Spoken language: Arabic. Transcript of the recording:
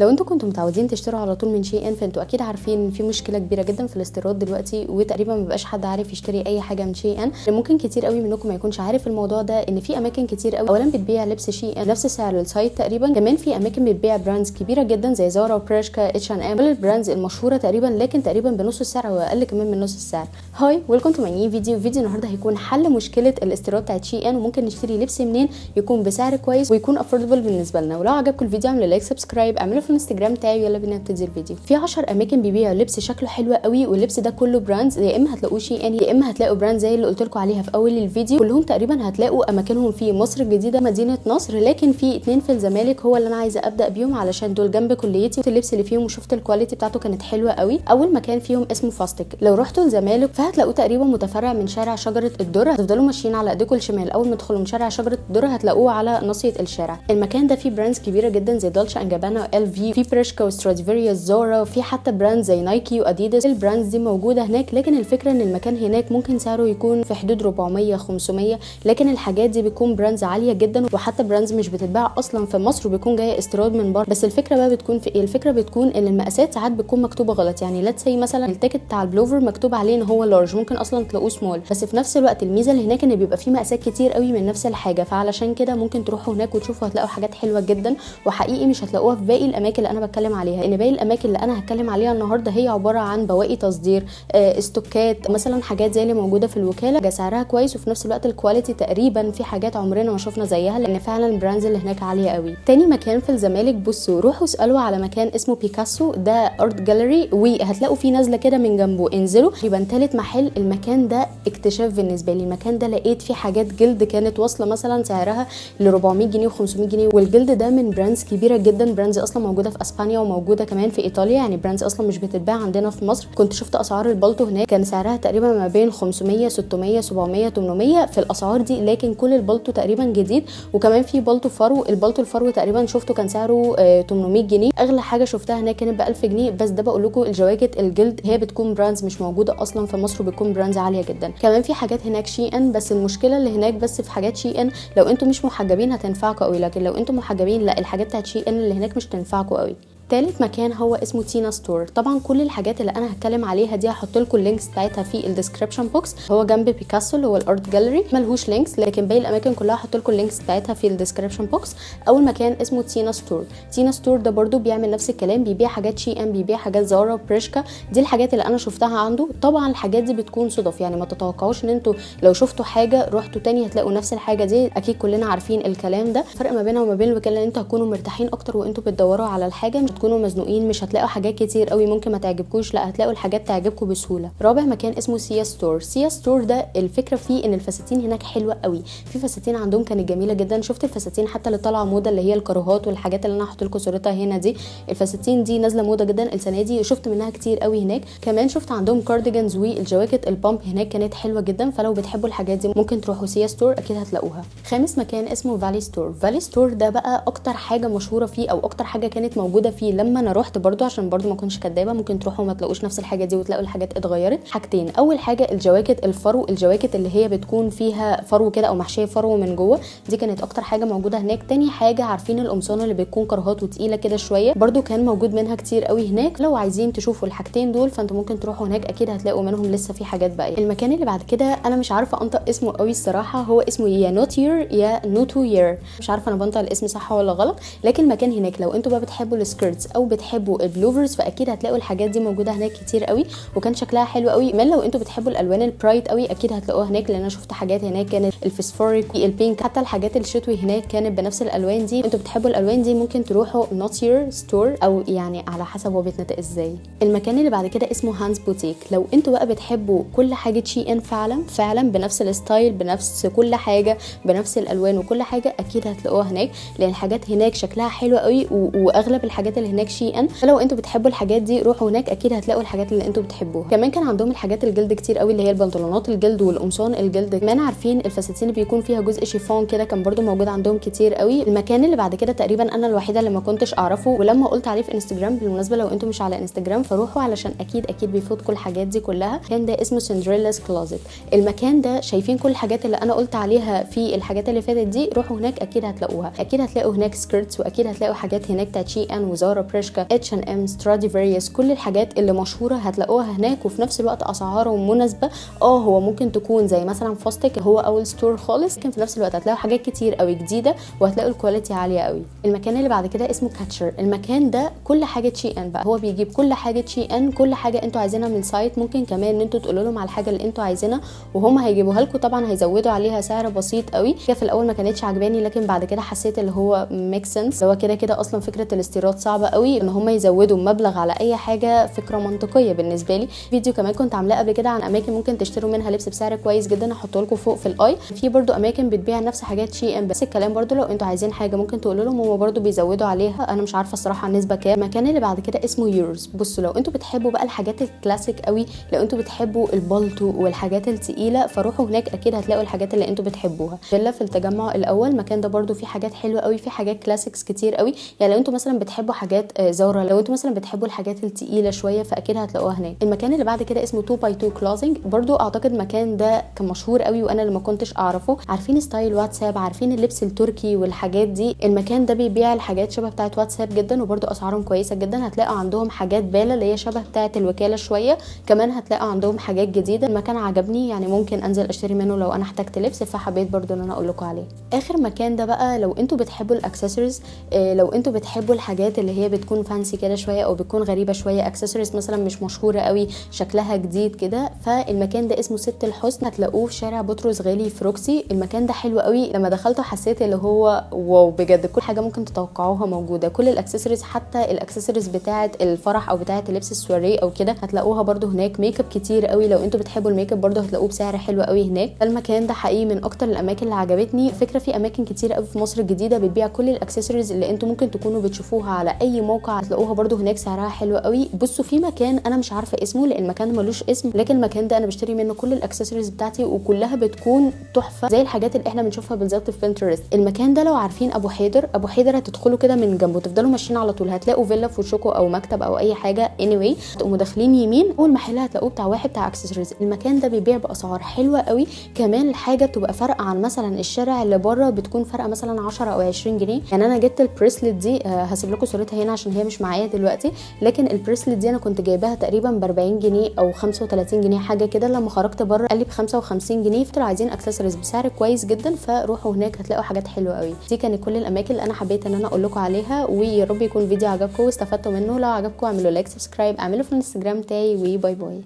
لو انتوا كنتوا متعودين تشتروا على طول من شي ان فانتوا اكيد عارفين ان في مشكله كبيره جدا في الاستيراد دلوقتي، وتقريبا ما بقاش حد عارف يشتري اي حاجه من شي ان. ممكن كتير قوي منكم ما يكونش عارف الموضوع ده، ان في اماكن كتير قوي اولا بتبيع لبس شي ان نفس سعر السايت تقريبا. كمان في اماكن بتبيع براندز كبيره جدا زي زارا وبريشكا اتش ان ام، كل البراندز المشهوره تقريبا، لكن تقريبا بنص السعر او اقل كمان من نص السعر. هاي ويلكم تو ماي فيديو النهارده هيكون حل مشكله الاستيراد بتاعت شي ان، وممكن نشتري لبس منين يكون بسعر كويس ويكون افوردبل بالنسبه لنا. ولو عجبكم الفيديو اعملوا لايك سبسكرايب، اعملوا في الانستجرام بتاعي، يلا بينا نبتدي الفيديو. في 10 اماكن بيبيعوا لبس شكله حلو قوي، واللبس ده كله براندز، يا اما هتلاقوه شي ان يا اما هتلاقوا براند زي اللي قلت لكم عليها في اول الفيديو. كلهم تقريبا هتلاقوا اماكنهم في مصر الجديده مدينه نصر، لكن في 2 في الزمالك هو اللي انا عايزه ابدا بيهم علشان دول جنب كليتي، اللبس اللي فيهم وشفت الكواليتي بتاعته كانت حلوه قوي. اول مكان فيهم اسمه فاستك. لو رحتوا الزمالك فهتلاقوه تقريبا متفرع من شارع شجره الدره، هتفضلوا ماشيين على ايديكم الشمال اول ما تدخلوا من شارع شجره الدره هتلاقوه على ناصيه الشارع. المكان ده فيه براندز كبيره جدا زي دولتشي اند جابانا وال في بريشكا وستراديفيريوس زارا، وفي حتى براند زي نايكي واديداس. البراندز دي موجوده هناك، لكن الفكره ان المكان هناك ممكن سعره يكون في حدود 400 500، لكن الحاجات دي بتكون براندز عاليه جدا، وحتى براندز مش بتتباع اصلا في مصر وبيكون جايه استيراد من بره. بس الفكره بقى بتكون في ايه؟ الفكره بتكون ان المقاسات ساعات بتكون مكتوبه غلط. يعني لا تسي مثلا التيكت بتاع البلوفر مكتوب عليه ان هو لارج، ممكن اصلا تلاقوه سمول. بس في نفس الوقت الميزه اللي هناك ان بيبقى فيه مقاسات كتير قوي من نفس الحاجه، فعلشان كده ممكن تروحوا هناك وتشوفوا هتلاقوا حاجات حلوه جدا، وحقيقي مش هتلاقوها في باقي الاماكن اللي انا بتكلم عليها. ان باقي الاماكن اللي انا هتكلم عليها النهارده هي عباره عن بواقي تصدير، استوكات مثلا، حاجات زي اللي موجوده في الوكاله سعرها كويس، وفي نفس الوقت الكواليتي تقريبا في حاجات عمرنا ما شفنا زيها، لان فعلا البراندز اللي هناك عاليه قوي. تاني مكان في الزمالك، بصوا روحوا اسالوا على مكان اسمه بيكاسو، ده ارت جاليري، وهتلاقوا فيه نازله كده من جنبه، انزلوا. يبقى تالت محل. المكان ده اكتشاف بالنسبه لي. المكان ده لقيت فيه حاجات جلد كانت واصله مثلا سعرها ل 400 جنيه و500 جنيه، والجلد ده من براندز كبيره جدا، براندز اصلا موجوده في اسبانيا وموجوده كمان في ايطاليا، يعني براندز اصلا مش بتتباع عندنا في مصر. كنت شفت اسعار البلطو هناك كان سعرها تقريبا ما بين 500 600 700 800 في الاسعار دي، لكن كل البلطو تقريبا جديد. وكمان في بلطو فرو، البلطو الفرو تقريبا شفته كان سعره 800 جنيه. اغلى حاجه شفتها هناك كانت ب 1000 جنيه. بس ده بقول لكم الجواكت الجلد هي بتكون براندز مش موجوده اصلا في مصر، وبتكون براندز عاليه جدا. كمان في حاجات هناك شي ان، بس المشكله اللي هناك بس في حاجات شي ان لو انتم مش محجبين هتنفعكم قوي، لكن لو انتم محجبين لا، الحاجات بتاعت شي ان اللي هناك مش تنفعكم قوي. تالت مكان هو اسمه تينا ستور. طبعا كل الحاجات اللي انا هتكلم عليها دي هحط لكم اللينكس بتاعتها في الديسكربشن بوكس. هو جنب بيكاسو اللي هو الارت جاليري، ملهوش لينكس، لكن باقي الاماكن كلها هحط لكم اللينكس بتاعتها في الديسكربشن بوكس. اول مكان اسمه تينا ستور. تينا ستور ده برده بيعمل نفس الكلام، بيبيع حاجات شي ان، بيبيع حاجات زارا وبريشكا. دي الحاجات اللي انا شفتها عنده. طبعا الحاجات دي بتكون صدف، يعني ما تتوقعوش ان انتوا لو شفتوا حاجه رحتوا تاني هتلاقوا نفس الحاجه دي. اكيد كلنا عارفين الكلام ده. الفرق ما بينها وما بين الوكاله ان انتوا هتكونوا مرتاحين اكتر وانتوا بتدوروا على الحاجه، مش هتكونوا مزنوقين، مش هتلاقوا حاجات كتير قوي ممكن ما تعجبكوش، لا هتلاقوا الحاجات تعجبكم بسهوله. رابع مكان اسمه سيا ستور. سيا ستور ده الفكره فيه ان الفساتين هناك حلوه قوي، في فساتين عندهم كانت جميله جدا. شفت الفساتين حتى اللي طالعه موضه اللي هي الكاروهات والحاجات اللي انا هحط لكم صورتها هنا دي، الفساتين دي نازله موضه جدا السنه دي، شفت منها كتير قوي هناك. كمان شفت عندهم كارديجانز والجواكت البامب هناك كانت حلوه جدا، فلو بتحبوا الحاجات دي ممكن تروحوا سيا ستور اكيد هتلاقوها. خامس مكان اسمه فالي ستور. فالي ستور ده بقى اكتر حاجه مشهوره فيه او اكتر حاجه كانت موجوده فيه لما انا رحت، برده عشان برده ما كنتش كدابه، ممكن تروحوا ما تلاقوش نفس الحاجه دي وتلاقوا الحاجات اتغيرت. حاجتين، اول حاجه الجواكت الفرو، الجواكت اللي هي بتكون فيها فرو كده او محشيه فرو من جوه، دي كانت اكتر حاجه موجوده هناك. تاني حاجه عارفين القمصان اللي بتكون كرهات وتقيله كده شويه، برده كان موجود منها كتير قوي هناك. لو عايزين تشوفوا الحاجتين دول فانتوا ممكن تروحوا هناك، اكيد هتلاقوا منهم لسه في حاجات باقيه. المكان اللي بعد كده انا مش عارفه انطق اسمه قوي الصراحه، هو اسمه يا نوتير يا نوتوير، مش عارفه انا بنطق الاسم صح ولا غلط. لكن المكان هناك لو انتوا بقى بتحبوا السكيرتس او بتحبوا البلوفرز فاكيد هتلاقوا الحاجات دي موجوده هناك كتير قوي، وكان شكلها حلو قوي. من لو انتوا بتحبوا الالوان البرايت قوي اكيد هتلاقوها هناك، لان انا شفت حاجات هناك كانت الفسفوريك البينك، حتى الحاجات الشتوي هناك كانت بنفس الالوان دي. انتوا بتحبوا الالوان دي ممكن تروحوا نوتير ستور، او يعني على حسب هو بيتنطق ازاي. المكان اللي بعد كده اسمه هانز بوتيك. لو انتوا بقى بتحبوا كل حاجه شي ان فعلا بنفس الستايل، بنفس كل حاجه، بنفس الالوان وكل حاجه، اكيد هتلاقوها هناك، لان الحاجات هناك شكلها حلو قوي، واغلب الحاجات اللي هناك شي ان. فلو انتوا بتحبوا الحاجات دي روحوا هناك اكيد هتلاقوا الحاجات اللي انتوا بتحبوها. كمان كان عندهم الحاجات الجلد كتير قوي، اللي هي البنطلونات الجلد والقمصان الجلد. كمان عارفين الفساتين اللي بيكون فيها جزء شيفون كده كان برده موجود عندهم كتير قوي. المكان اللي بعد كده تقريبا انا الوحيده اللي ما كنتش اعرفه، ولما قلت عليه في انستجرام، بالمناسبه لو انتوا مش على انستجرام فروحوا علشان اكيد بيفوتكم الحاجات دي كلها. كان ده اسمه سندريلا's كلوزت. المكان ده شايفين كل الحاجات اللي انا قلت عليها في الحاجات اللي فاتت دي، روحوا هناك اكيد هتلاقوها. اكيد هتلاقوا هناك سكيرتس، واكيد هتلاقوا حاجات هناك بتاعت شي ان وزارا زارا، بريشكا، H&M، ستراديفاريوس، كل الحاجات اللي مشهوره هتلاقوها هناك، وفي نفس الوقت اسعارهم مناسبه. هو ممكن تكون زي مثلا فاستك هو اول ستور خالص، لكن في نفس الوقت هتلاقوا حاجات كتير قوي جديده وهتلاقوا الكواليتي عاليه قوي. المكان اللي بعد كده اسمه كاتشر. المكان ده كل حاجه شي ان بقى، هو بيجيب كل حاجه شي ان، كل حاجه انتوا عايزينها من السايت. ممكن كمان ان انتوا تقولوا لهم على الحاجه اللي انتوا عايزينها وهم هيجيبوها لكم. طبعا هيزودوا عليها سعر بسيط قوي. في الاول ما كانتش عجباني، لكن بعد كده حسيت اللي هو ميك سنس. هو كده كده اصلا فكره الاستيراد صعبه قوي، ان هم يزودوا مبلغ على اي حاجه فكره منطقيه بالنسبه لي. فيديو كمان كنت عاملاه قبل كده عن اماكن ممكن تشتروا منها لبس بسعر كويس جدا، هحطه لكم فوق في الاي. في برده اماكن بتبيع نفس حاجات شي ان، بس الكلام برده لو انتوا عايزين حاجه ممكن تقولوا لهم، هم برده بيزودوا عليها. انا مش عارفه الصراحه النسبه كام. المكان اللي بعد كده اسمه يورز. بصوا لو انتوا بتحبوا بقى الحاجات الكلاسيك قوي، لو انتوا بتحبوا البالتو والحاجات التقيله، فروحوا هناك اكيد هتلاقوا الحاجات اللي انتوا بتحبوها. فيلا في التجمع الاول، المكان ده برده فيه حاجات حلوه قوي، فيه حاجات كلاسيكس كتير قوي. يعني لو انتوا مثلا بتحبوا حاجات زارا، لو انتوا مثلا بتحبوا الحاجات التقيله شويه، فاكيد هتلاقوها هناك. المكان اللي بعد كده اسمه 2 باي 2 كلوزنج. برده اعتقد المكان ده كان مشهور قوي وانا اللي ما كنتش اعرفه. عارفين ستايل واتساب، عارفين اللبس التركي والحاجات دي، المكان ده بيبيع الحاجات شبه بتاعه واتساب جدا، وبرده اسعارهم كويسه جدا. هتلاقوا عندهم حاجات باله اللي هي شبه بتاعه الوكاله شويه، كمان هتلاقوا عندهم حاجات جديده. المكان عجبني، يعني ممكن انزل اشتري منه لو انا احتجت لبس، فحبيت برده ان انا اقول لكم عليه. اخر مكان ده بقى لو انتوا بتحبوا الاكسسوارز، لو انتوا بتحبوا الحاجات اللي هي بتكون فانسي كده شويه او بتكون غريبه شويه، اكسسوارز مثلا مش مشهوره قوي شكلها جديد كده، فالمكان ده اسمه ست الحسن. هتلاقوه في شارع بطرس غالي في روكسي. المكان ده حلو قوي، لما دخلته حسيت اللي هو واو بجد، كل حاجه ممكن تتوقعوها موجوده، كل الاكسسوارز، حتى الاكسسوارز بتاعه الفرح او بتاعه اللبس السواري او كده هتلاقوها برده هناك. ميك اب كتير قوي، لو انتوا بتحبوا الميك اب برده هتلاقوه بسعر حلو قوي هناك. المكان ده حقيقي من اكتر الاماكن اللي عجبتني. فكره في اماكن كتير قوي في مصر الجديده بتبيع كل الاكسسوارز اللي انتوا ممكن تكونوا بتشوفوها على اي موقع، هتلاقوها برده هناك سعرها حلو قوي. بصوا في مكان انا مش عارفه اسمه لان المكان ملوش اسم، لكن المكان ده انا بشتري منه كل الاكسسوارز بتاعتي وكلها بتكون تحفه زي الحاجات اللي احنا بنشوفها بالظبط في بنترست. المكان ده لو عارفين ابو حيدر، ابو حيدر هتدخلوا كده من جنبه تفضلوا ماشيين على طول، هتلاقوا فيلا في وشكو او مكتب او اي حاجه. anyway تقوموا داخلين يمين، اول محل هتلاقوه بتاع واحد بتاع اكسسوارز. المكان ده بيبيع باسعار حلوه قوي، كمان الحاجه تبقى فارقه عن مثلا الشارع اللي بره، بتكون فارقه مثلا 10 او 20 جنيه. يعني انا جبت البريسلت دي، هسيب لكم صورتها هنا عشان هي مش معايا دلوقتي، لكن البريسلت دي انا كنت جايباها تقريبا ب 40 جنيه او 35 جنيه حاجه كده. لما خرجت بره قال لي ب 55 جنيه. فطلعوا عايزين اكسسوارز بسعر كويس جدا، فروحوا هناك هتلاقوا حاجات حلوه قوي. دي كانت كل الاماكن اللي انا حبيت ان انا اقول لكم عليها، ويا رب يكون الفيديو عجبكم واستفدتوا منه. لو عجبكم اعملوا لايك، سبسكرايب، اعملوا في الانستجرام بتاعي، وباي باي.